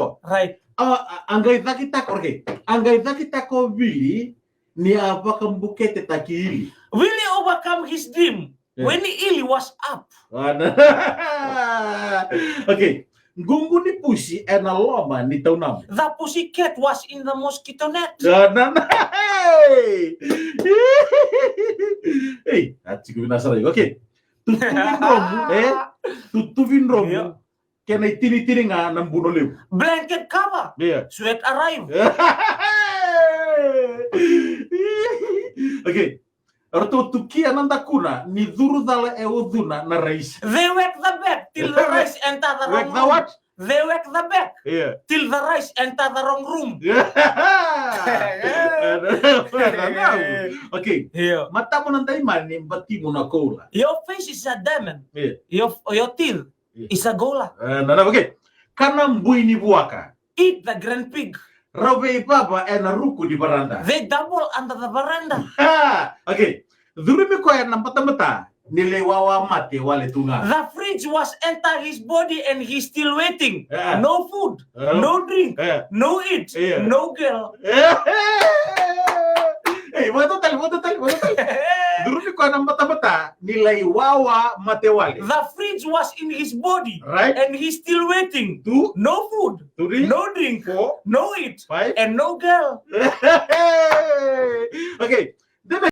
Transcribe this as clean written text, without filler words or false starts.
tako. Right. Anggaita kita ko Willie ni apa kambukete takili. Willie overcome his dream when Ili was up. Okay. Gungu ni pusi na loma ni taunam. The pussycat was in the mosquito net. Hey, achiku binasara. Okay. Tutuvin romu. Kena tiri-tiri nga ng bunulim. Blanket cover. Yeah. Sweat arrive. Okay. Arto tukia nanda kuna ni duru dala euduna na rais. They whack the bed till the rice enter the wrong room. What? They whack the bed till the rice enter the wrong room. Okay. Yeah. Mata mo nang daiman ni bati mo na cola. Your face is a diamond. Yeah. Your teeth is a gola. Okay. Kanang bui ni buaka. Eat the grand pig. Rawe baba na ruku di baranda. They double under the veranda. Okay. Durumi ko yan ng mata-mata. Nilewawa mate wale tunga. The fridge was enter his body and he's still waiting. No food, no drink, no eat, no girl. Hey, mo total. Durumi ko ng mata-mata. Nilewawa mate wale. The fridge was in his body. Right. And he's still waiting. No food, no drink, no eat, and no girl. Okay.